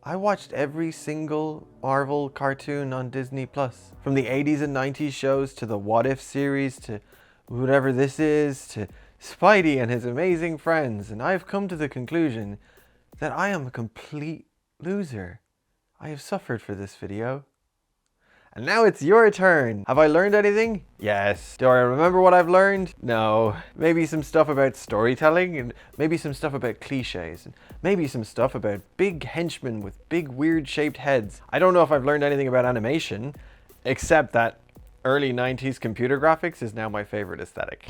I watched every single Marvel cartoon on Disney Plus. From the 80s and 90s shows to the What If series to whatever this is to Spidey and his amazing friends. And I've come to the conclusion that I am a complete loser. I have suffered for this video. And now it's your turn. Have I learned anything? Yes. Do I remember what I've learned? No. Maybe some stuff about storytelling, and maybe some stuff about cliches, and maybe some stuff about big henchmen with big weird shaped heads. I don't know if I've learned anything about animation, except that early 90s computer graphics is now my favorite aesthetic.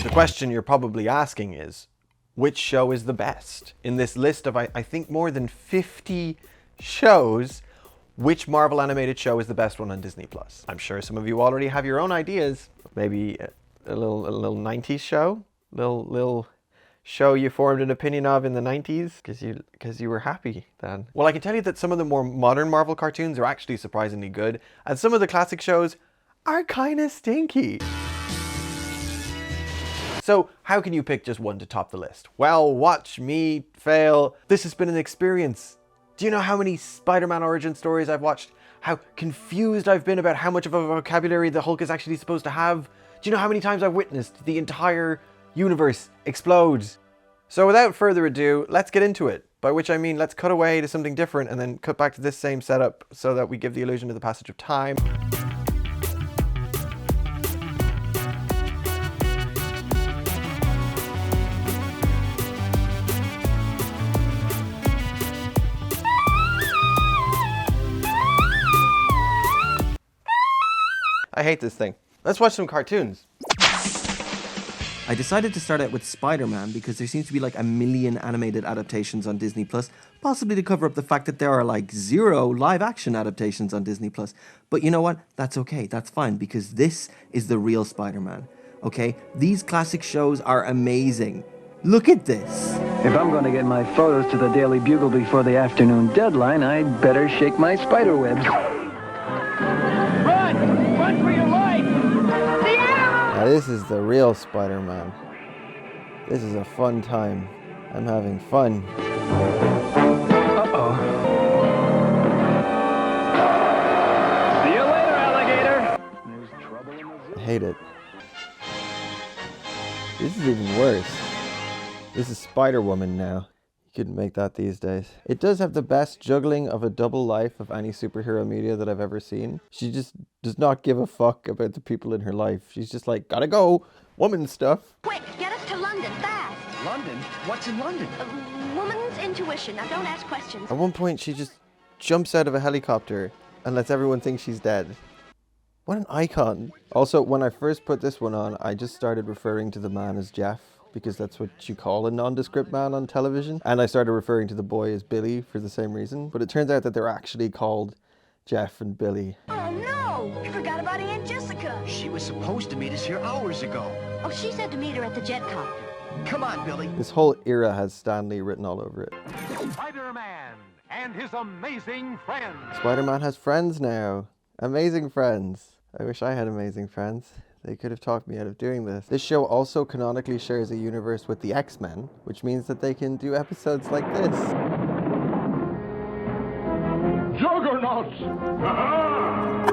The question you're probably asking is, which show is the best? In this list of, I think, more than 50 shows, which Marvel animated show is the best one on Disney Plus? I'm sure some of you already have your own ideas. Maybe a little 90s show? Little show you formed an opinion of in the 90s because you were happy then. Well, I can tell you that some of the more modern Marvel cartoons are actually surprisingly good, and some of the classic shows are kind of stinky. So how can you pick just one to top the list? Well, watch me fail. This has been an experience. Do you know how many Spider-Man origin stories I've watched? How confused I've been about how much of a vocabulary the Hulk is actually supposed to have? Do you know how many times I've witnessed the entire universe explode? So without further ado, let's get into it. By which I mean, let's cut away to something different and then cut back to this same setup so that we give the illusion of the passage of time. I hate this thing. Let's watch some cartoons. I decided to start out with Spider-Man because there seems to be like a million animated adaptations on Disney Plus, possibly to cover up the fact that there are like 0 live-action adaptations on Disney Plus. But you know what? That's okay. That's fine because this is the real Spider-Man. Okay? These classic shows are amazing. Look at this. If I'm going to get my photos to the Daily Bugle before the afternoon deadline, I'd better shake my spider webs. Run for your life! Now this is the real Spider-Man. This is a fun time. I'm having fun. Uh-oh. See you later, alligator! There's trouble in the zoo. I hate it. This is even worse. This is Spider-Woman now. You couldn't make that these days. It does have the best juggling of a double life of any superhero media that I've ever seen. She just does not give a fuck about the people in her life. She's just like, gotta go, woman stuff. Quick, get us to London, fast. London? What's in London? Woman's intuition. Now don't ask questions. At one point, she just jumps out of a helicopter and lets everyone think she's dead. What an icon. Also, when I first put this one on, I just started referring to the man as Jeff, because that's what you call a nondescript man on television. And I started referring to the boy as Billy for the same reason. But it turns out that they're actually called Jeff and Billy. Oh no! You forgot about Aunt Jessica. She was supposed to meet us here hours ago. Oh, she said to meet her at the jet copter. Come on, Billy. This whole era has Stan Lee written all over it. Spider-Man and his amazing friends. Spider-Man has friends now. Amazing friends. I wish I had amazing friends. They could have talked me out of doing this. This show also canonically shares a universe with the X-Men, which means that they can do episodes like this. Juggernauts!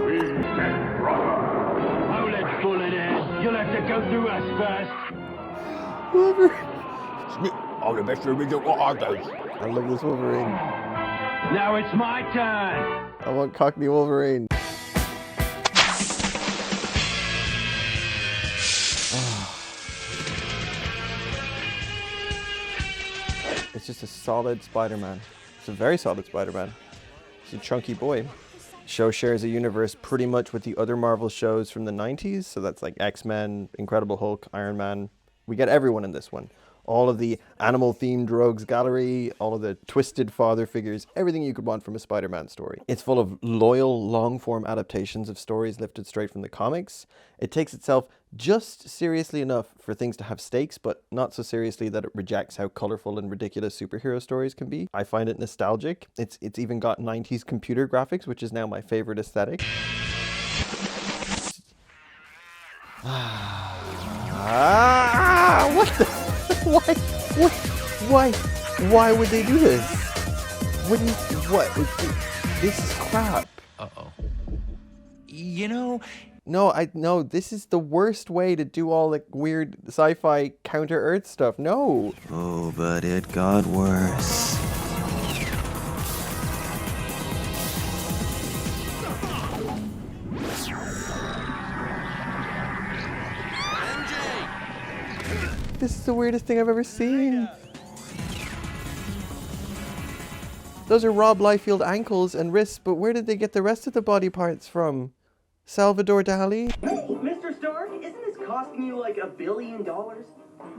We sent brother. Oh, let's pull it in. You'll have to go through us first. Wolverine. Oh, the best original artist. I love this Wolverine. Now it's my turn. I want Cockney Wolverine. It's just a solid Spider-Man. It's a very solid Spider-Man. He's a chunky boy. Show shares a universe pretty much with the other Marvel shows from the 90s. So that's like X-Men, Incredible Hulk, Iron Man. We get everyone in this one. All of the animal-themed rogues gallery, all of the twisted father figures, everything you could want from a Spider-Man story. It's full of loyal, long-form adaptations of stories lifted straight from the comics. It takes itself just seriously enough for things to have stakes, but not so seriously that it rejects how colorful and ridiculous superhero stories can be. I find it nostalgic. It's even got 90s computer graphics, which is now my favorite aesthetic. Ah. What the? Why? What? Why? Why would they do this? Wouldn't what? This is crap. Uh-oh. You know... No, this is the worst way to do all the weird sci-fi counter-Earth stuff. No. Oh, but it got worse. This is the weirdest thing I've ever seen. Those are Rob Liefeld ankles and wrists, but where did they get the rest of the body parts from? Salvador Dali? Hey, Mr. Stark, isn't this costing you like $1 billion?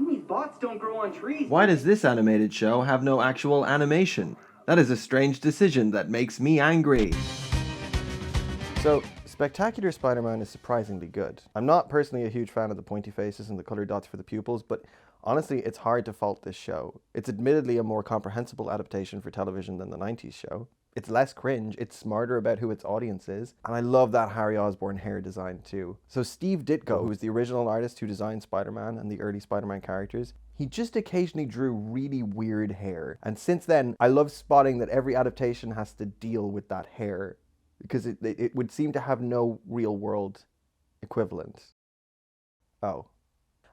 These bots don't grow on trees. Why does this animated show have no actual animation? That is a strange decision that makes me angry. So, Spectacular Spider-Man is surprisingly good. I'm not personally a huge fan of the pointy faces and the colored dots for the pupils, but honestly, it's hard to fault this show. It's admittedly a more comprehensible adaptation for television than the 90s show. It's less cringe, it's smarter about who its audience is, and I love that Harry Osborn hair design too. So Steve Ditko, who is the original artist who designed Spider-Man and the early Spider-Man characters, he just occasionally drew really weird hair. And since then, I love spotting that every adaptation has to deal with that hair, because it would seem to have no real world equivalent. Oh.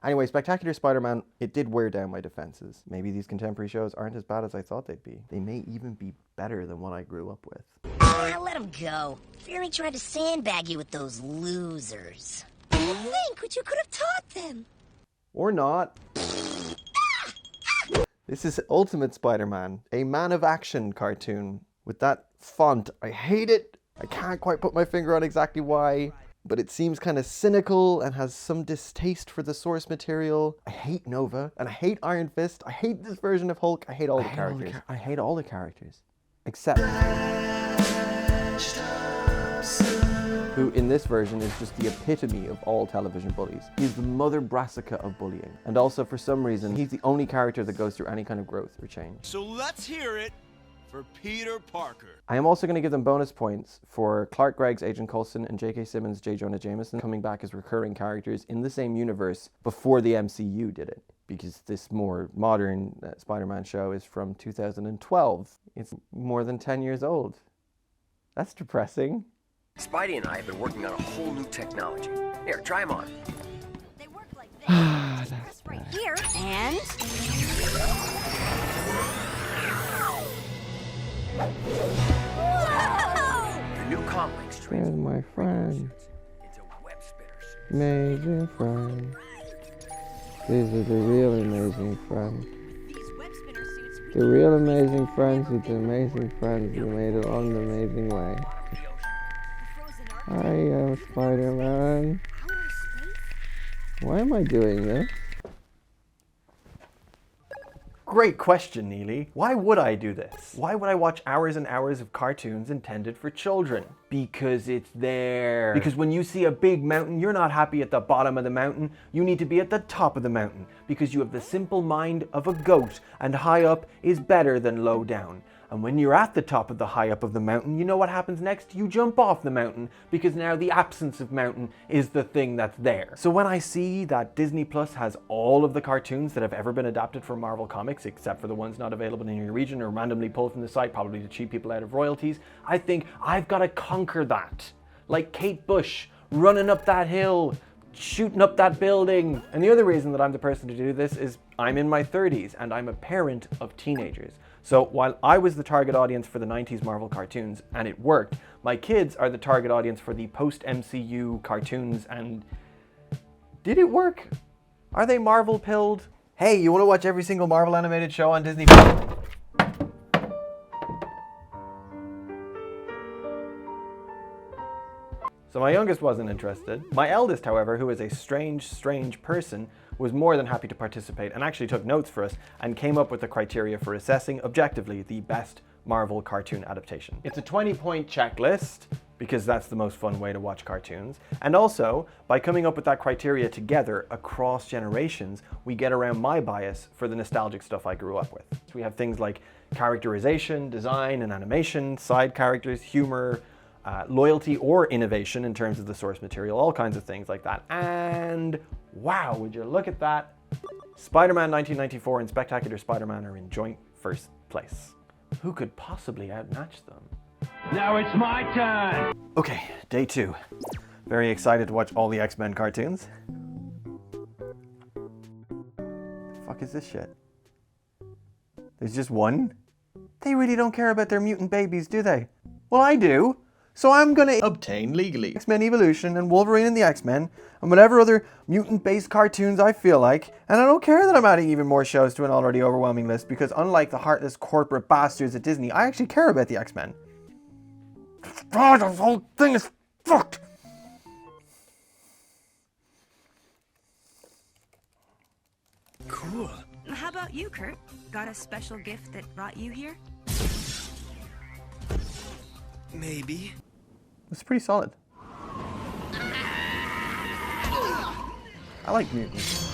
Anyway, Spectacular Spider-Man, it did wear down my defenses. Maybe these contemporary shows aren't as bad as I thought they'd be. They may even be better than what I grew up with. Let him go. Fear he tried to sandbag you with those losers. Think what you could have taught them. Or not. This is Ultimate Spider-Man, a man of action cartoon with that font. I hate it. I can't quite put my finger on exactly why, but it seems kind of cynical and has some distaste for the source material. I hate Nova, and I hate Iron Fist. I hate this version of Hulk. I hate all the characters. I hate all the characters. Except... who in this version is just the epitome of all television bullies. He's the mother brassica of bullying. And also, for some reason, he's the only character that goes through any kind of growth or change. So let's hear it for Peter Parker. I am also going to give them bonus points for Clark Gregg's Agent Coulson and J.K. Simmons' J. Jonah Jameson coming back as recurring characters in the same universe before the MCU did it. Because this more modern Spider-Man show is from 2012. It's more than 10 years old. That's depressing. Spidey and I have been working on a whole new technology. Here, try them on. They work like this. Press right here, and... Your new comlinks There's my friend. into web spinners. Amazing friend. These are the real amazing friends. These web spinner suits... The real amazing friends with the amazing friends who made it along the amazing way. I am Spider-Man. Why am I doing this? Great question, Neely. Why would I do this? Why would I watch hours and hours of cartoons intended for children? Because it's there. Because when you see a big mountain, you're not happy at the bottom of the mountain. You need to be at the top of the mountain. Because you have the simple mind of a goat, and high up is better than low down. And when you're at the top of the high up of the mountain, you know what happens next? You jump off the mountain, because now the absence of mountain is the thing that's there. So when I see that Disney Plus has all of the cartoons that have ever been adapted from Marvel Comics, except for the ones not available in your region or randomly pulled from the site, probably to cheat people out of royalties, I think I've got to conquer that. Like Kate Bush, running up that hill, shooting up that building. And the other reason that I'm the person to do this is I'm in my 30s and I'm a parent of teenagers. So while I was the target audience for the 90s Marvel cartoons, and it worked, my kids are the target audience for the post-MCU cartoons, and did it work? Are they Marvel-pilled? Hey, you want to watch every single Marvel animated show on Disney+? So my youngest wasn't interested. My eldest, however, who is a strange person, was more than happy to participate and actually took notes for us and came up with the criteria for assessing objectively the best Marvel cartoon adaptation. It's a 20-point checklist, because that's the most fun way to watch cartoons. And also, by coming up with that criteria together across generations, we get around my bias for the nostalgic stuff I grew up with. So we have things like characterization, design and animation, side characters, humor, loyalty or innovation in terms of the source material, all kinds of things like that. And wow, would you look at that? Spider-Man 1994 and Spectacular Spider-Man are in joint first place. Who could possibly outmatch them? Now it's my turn! Okay, day 2. Very excited to watch all the X-Men cartoons. The fuck is this shit? There's just one? They really don't care about their mutant babies, do they? Well, I do. So I'm gonna obtain legally X-Men Evolution and Wolverine and the X-Men and whatever other mutant-based cartoons I feel like. And I don't care that I'm adding even more shows to an already overwhelming list because unlike the heartless corporate bastards at Disney, I actually care about the X-Men. Oh, the whole thing is fucked. Cool. How about you, Kurt? Got a special gift that brought you here? Maybe. It's pretty solid. I like mutants.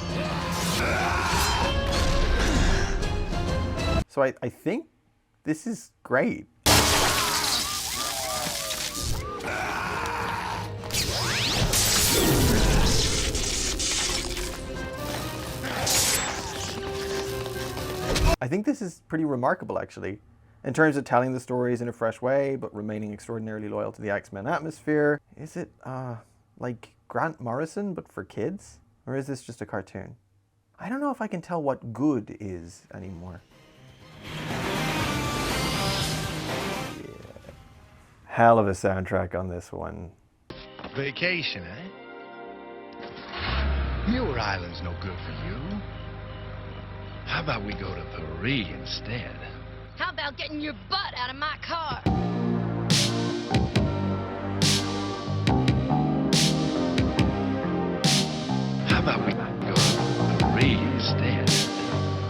So I think this is great. I think this is pretty remarkable, actually, in terms of telling the stories in a fresh way, but remaining extraordinarily loyal to the X-Men atmosphere. Is it, like Grant Morrison, but for kids? Or is this just a cartoon? I don't know if I can tell what good is anymore. Yeah. Hell of a soundtrack on this one. Vacation, eh? Muir Island's no good for you. How about we go to Paris instead? How about getting your butt out of my car? How about we go to Paris instead?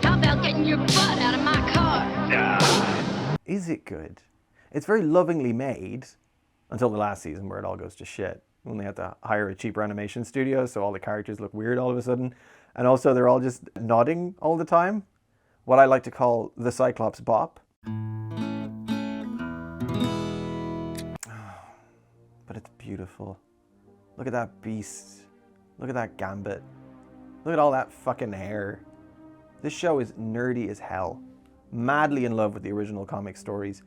How about getting your butt out of my car? Is it good? It's very lovingly made until the last season where it all goes to shit. When they had to hire a cheaper animation studio, so all the characters look weird all of a sudden. And also they're all just nodding all the time. What I like to call the Cyclops bop. But it's beautiful. Look at that beast. Look at that Gambit. Look at all that fucking hair. This show is nerdy as hell. Madly in love with the original comic stories.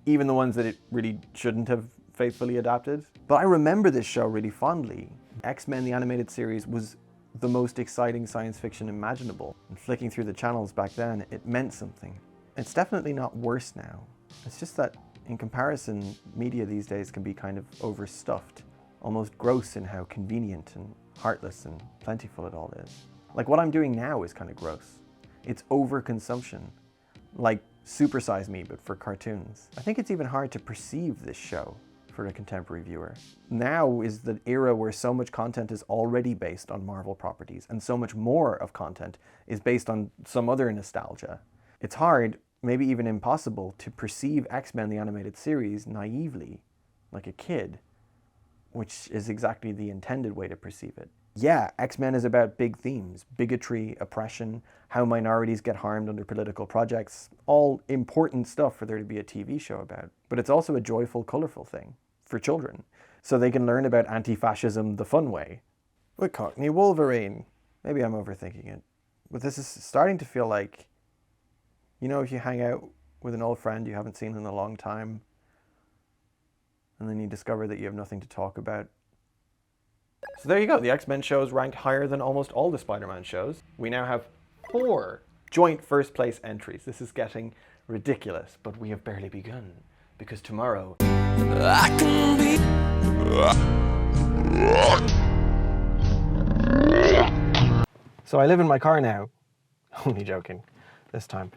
Even the ones that it really shouldn't have faithfully adapted. But I remember this show really fondly. X-Men the Animated Series was the most exciting science fiction imaginable. And flicking through the channels back then, it meant something. It's definitely not worse now. It's just that, in comparison, media these days can be kind of overstuffed. Almost gross in how convenient and heartless and plentiful it all is. Like what I'm doing now is kind of gross. It's overconsumption. Like Super Size Me, but for cartoons. I think it's even hard to perceive this show for a contemporary viewer. Now is the era where so much content is already based on Marvel properties, and so much more of content is based on some other nostalgia. It's hard, maybe even impossible, to perceive X-Men the Animated Series naively, like a kid, which is exactly the intended way to perceive it. Yeah, X-Men is about big themes, bigotry, oppression, how minorities get harmed under political projects, all important stuff for there to be a TV show about. But it's also a joyful, colorful thing for children, so they can learn about anti-fascism the fun way. With Cockney Wolverine. Maybe I'm overthinking it. But this is starting to feel like, you know, if you hang out with an old friend you haven't seen in a long time, and then you discover that you have nothing to talk about. So there you go, the X-Men shows ranked higher than almost all the Spider-Man shows. We now have 4 joint first place entries. This is getting ridiculous, but we have barely begun, because tomorrow I can be... So I live in my car now. Only joking, this time.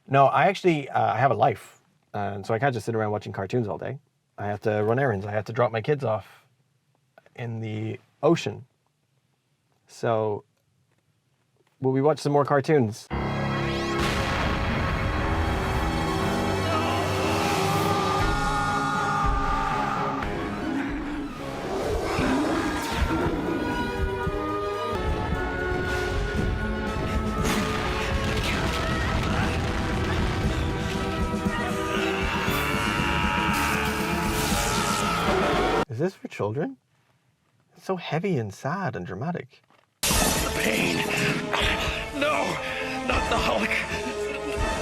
No, I actually I have a life, and so I can't just sit around watching cartoons all day. I have to run errands. I have to drop my kids off in the ocean. So, will we watch some more cartoons? Is this for children? It's so heavy and sad and dramatic. The pain. No! the Hulk.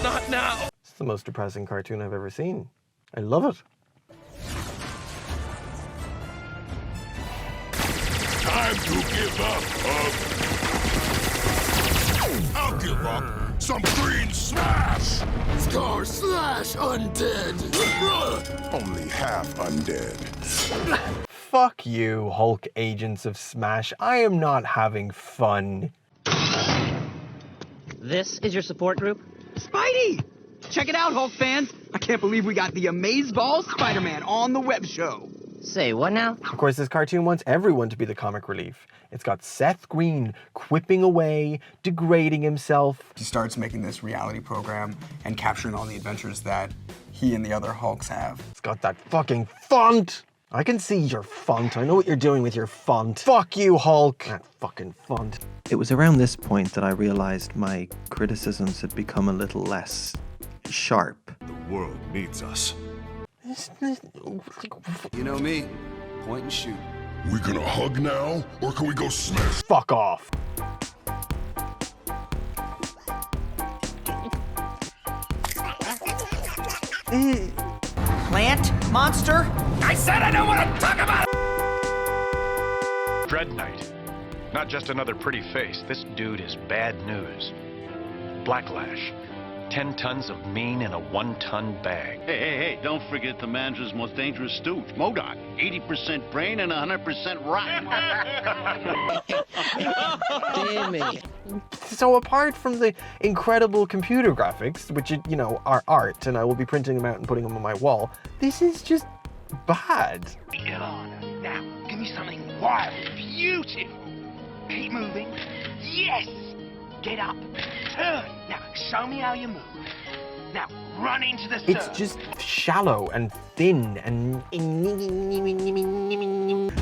Not now. It's the most depressing cartoon I've ever seen. I love it. Time to give up, I'll give up. Some green smash! Scar slash undead! Only half undead. Fuck you, Hulk Agents of Smash. I am not having fun. This is your support group? Spidey! Check it out, Hulk fans! I can't believe we got the Amazeball Spider-Man on the web show. Say, what now? Of course, this cartoon wants everyone to be the comic relief. It's got Seth Green quipping away, degrading himself. He starts making this reality program and capturing all the adventures that he and the other Hulks have. It's got that fucking font! I can see your font. I know what you're doing with your font. Fuck you, Hulk! That fucking font. It was around this point that I realized my criticisms had become a little less sharp. The world needs us. You know me. Point and shoot. We gonna hug now, or can we go smash? Fuck off. Plant monster? I said I don't want to talk about it! Dread Knight. Not just another pretty face. This dude is bad news. Blacklash. 10 tons of mean in a 1-ton bag. Hey, don't forget the manager's most dangerous stooge, MODOK. 80% brain and 100% rotten. Damn it. So apart from the incredible computer graphics, which, you know, are art, and I will be printing them out and putting them on my wall, this is just bad. Now, give me something wild, beautiful. Keep moving. Yes! Get up. Turn. Now, show me how you move. Now, run into the It's just shallow and thin and...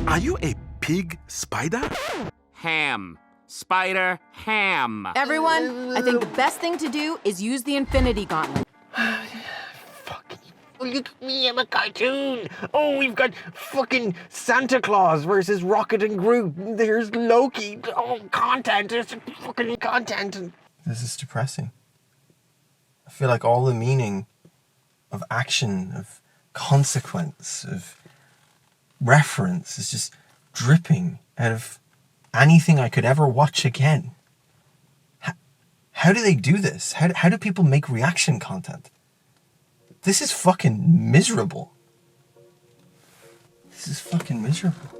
Are you a pig spider? Ham. Spider ham. Everyone, I think the best thing to do is use the Infinity Gauntlet. Look at me, I'm a cartoon. Oh, we've got fucking Santa Claus versus Rocket and Groot. There's Loki. Oh, content. There's fucking content. This is depressing. I feel like all the meaning of action, of consequence, of reference is just dripping out of anything I could ever watch again. How do they do this? How do people make reaction content? This is fucking miserable. This is fucking miserable.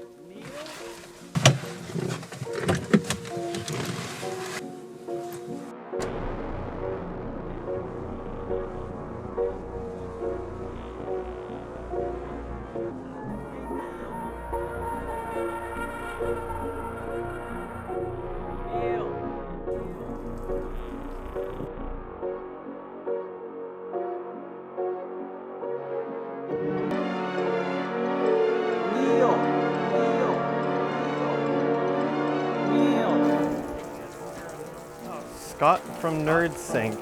Scott from Nerd Sync.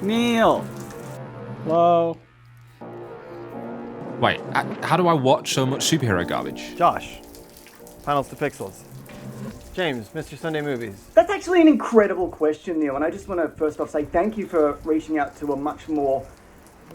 Neil! Hello? Wait, how do I watch so much superhero garbage? Josh. PanelstoPixels. James, Mr. Sunday Movies. That's actually an incredible question, Neil, and I just want to first off say thank you for reaching out to a much more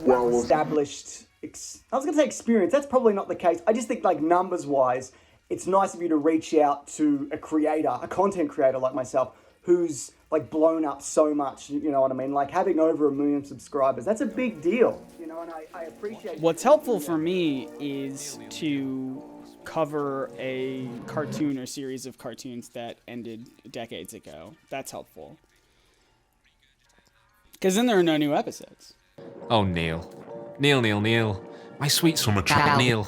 well-established, I was going to say experience, that's probably not the case. I just think, like, numbers-wise, it's nice of you to reach out to a creator, a content creator like myself, who's, like, blown up so much, you know what I mean? Like, having over 1 million subscribers, that's a big deal, you know, and I appreciate... What's helpful for me is to cover a cartoon or series of cartoons that ended decades ago. That's helpful. Because then there are no new episodes. Oh, Neil. Neil. My sweet summer child, Neil.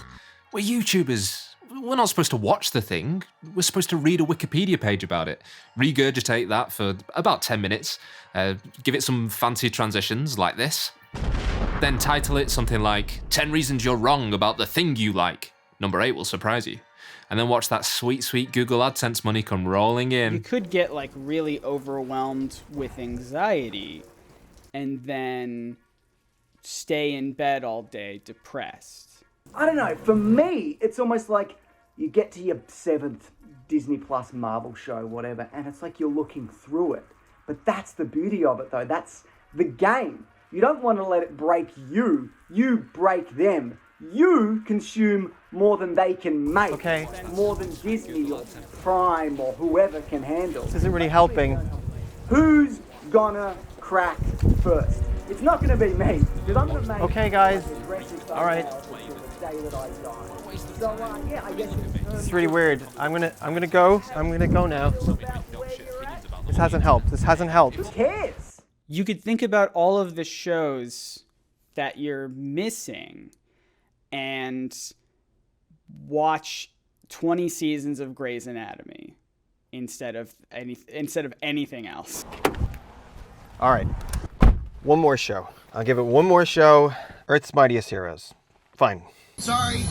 We're YouTubers. We're not supposed to watch the thing. We're supposed to read a Wikipedia page about it, regurgitate that for about 10 minutes, give it some fancy transitions like this, then title it something like 10 Reasons You're Wrong About the Thing You Like. Number 8 will surprise you. And then watch that sweet, sweet Google AdSense money come rolling in. You could get, like, really overwhelmed with anxiety and then stay in bed all day depressed. I don't know, for me, it's almost like you get to your 7th Disney Plus Marvel show, whatever, and it's like you're looking through it. But that's the beauty of it, though. That's the game. You don't want to let it break you. You break them. You consume more than they can make. Okay. More than Disney or Prime or whoever can handle. This isn't really helping. Who's gonna crack first? It's not gonna be me, because I'm gonna make. Okay, guys. All right. The day that I die. So yeah, I guess It's really weird. I'm gonna go. I'm gonna go now. This hasn't helped. This hasn't helped. Who cares? You could think about all of the shows that you're missing and watch 20 seasons of Grey's Anatomy instead of anything else. All right. One more show. I'll give it one more show. Earth's Mightiest Heroes. Fine. Sorry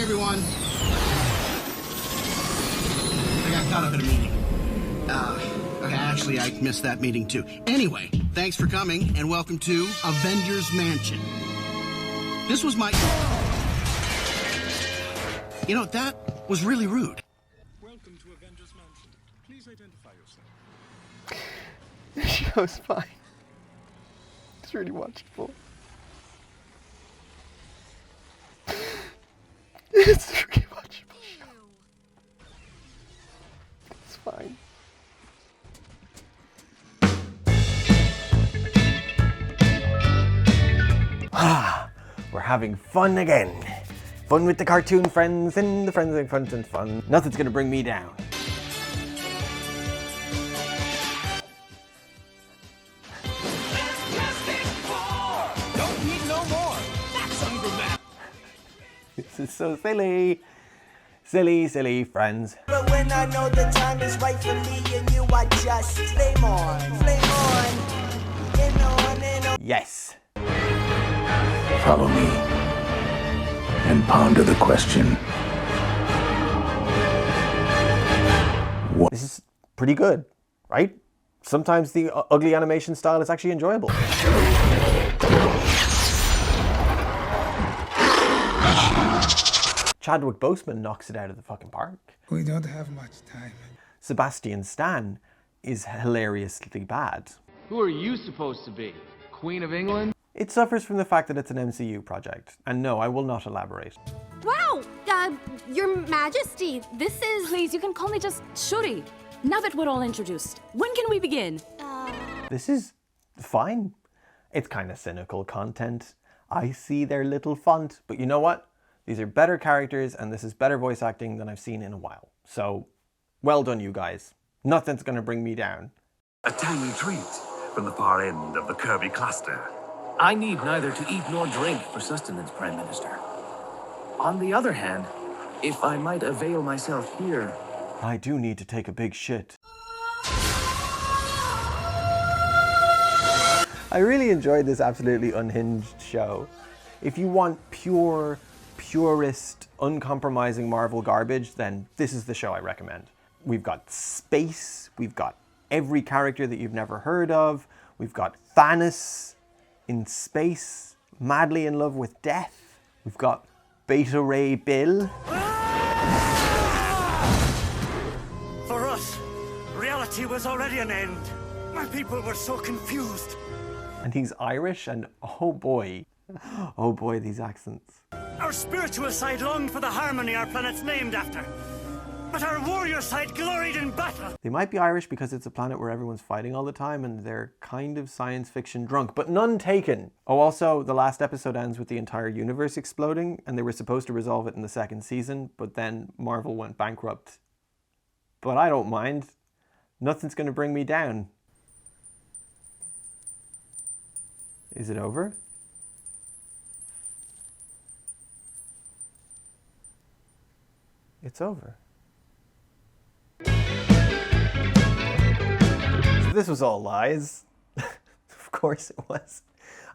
everyone. I got caught up in a meeting. Okay, actually I missed that meeting too. Anyway, thanks for coming and welcome to Avengers Mansion. This was my... You know, that was really rude. Welcome to Avengers Mansion. Please identify yourself. The show's fine. It's really watchable. It's a really watchable show. It's fine. We're having fun again. Fun with the cartoon friends and the friends and friends and fun. Nothing's gonna bring me down. Don't need no more. That's ungrammatical. This is so silly. Silly, silly friends. But when I know the time is right for me and you, I just flame on, and on and on. Yes. Follow me and ponder the question. What? This is pretty good, right? Sometimes the ugly animation style is actually enjoyable. Chadwick Boseman knocks it out of the fucking park. We don't have much time. Sebastian Stan is hilariously bad. Who are you supposed to be? Queen of England? It suffers from the fact that it's an MCU project. And no, I will not elaborate. Wow, Your Majesty, this is... Please, you can call me just Shuri. Now that we're all introduced, when can we begin? This is fine. It's kind of cynical content. I see their little font, but you know what? These are better characters and this is better voice acting than I've seen in a while. So, well done you guys. Nothing's gonna bring me down. A tiny treat from the far end of the Kirby cluster. I need neither to eat nor drink for sustenance, Prime Minister. On the other hand, if I might avail myself here... I do need to take a big shit. I really enjoyed this absolutely unhinged show. If you want purist, uncompromising Marvel garbage, then this is the show I recommend. We've got space, we've got every character that you've never heard of, we've got Thanos in space, madly in love with death, we've got Beta Ray Bill. For us, reality was already an end. My people were so confused. And he's Irish, and oh boy, these accents. Our spiritual side longed for the harmony our planet's named after. But our warrior side gloried in battle. They might be Irish because it's a planet where everyone's fighting all the time and they're kind of science fiction drunk, but none taken. Oh, also, the last episode ends with the entire universe exploding and they were supposed to resolve it in the second season, but then Marvel went bankrupt. But I don't mind. Nothing's gonna bring me down. Is it over? It's over. So this was all lies. Of course it was.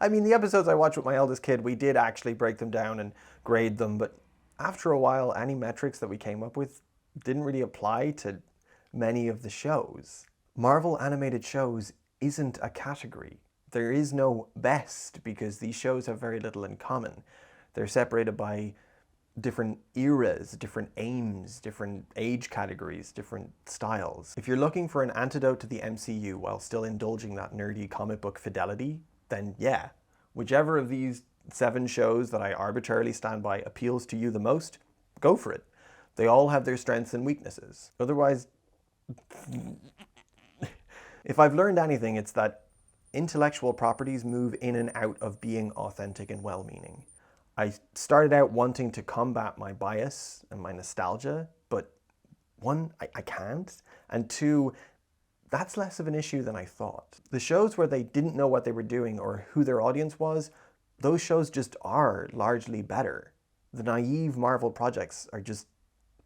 I mean, the episodes I watched with my eldest kid, we did actually break them down and grade them, but after a while, any metrics that we came up with didn't really apply to many of the shows. Marvel animated shows isn't a category. There is no best because these shows have very little in common. They're separated by different eras, different aims, different age categories, different styles. If you're looking for an antidote to the MCU while still indulging that nerdy comic book fidelity, then yeah, whichever of these 7 shows that I arbitrarily stand by appeals to you the most, go for it. They all have their strengths and weaknesses. Otherwise, if I've learned anything, it's that intellectual properties move in and out of being authentic and well-meaning. I started out wanting to combat my bias and my nostalgia, but 1, I can't, and 2, that's less of an issue than I thought. The shows where they didn't know what they were doing or who their audience was, those shows just are largely better. The naive Marvel projects are just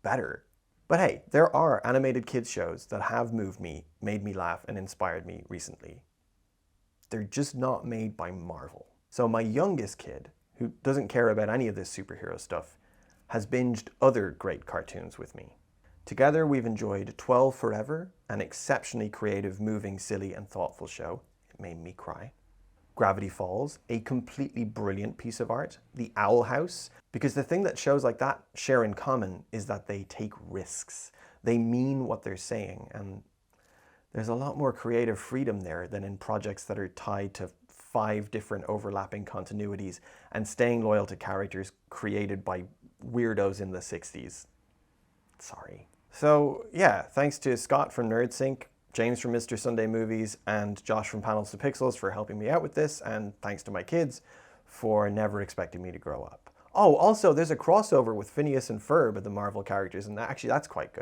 better. But hey, there are animated kids shows that have moved me, made me laugh, and inspired me recently. They're just not made by Marvel. So my youngest kid, who doesn't care about any of this superhero stuff, has binged other great cartoons with me. Together we've enjoyed 12 Forever, an exceptionally creative, moving, silly, and thoughtful show. It made me cry. Gravity Falls, a completely brilliant piece of art. The Owl House, because the thing that shows like that share in common is that they take risks. They mean what they're saying, and there's a lot more creative freedom there than in projects that are tied to 5 different overlapping continuities and staying loyal to characters created by weirdos in the 60s. Sorry. So yeah, thanks to Scott from NerdSync, James from Mr. Sunday Movies, and Josh from PanelstoPixels for helping me out with this, and thanks to my kids for never expecting me to grow up. Oh, also there's a crossover with Phineas and Ferb of the Marvel characters, and actually that's quite good.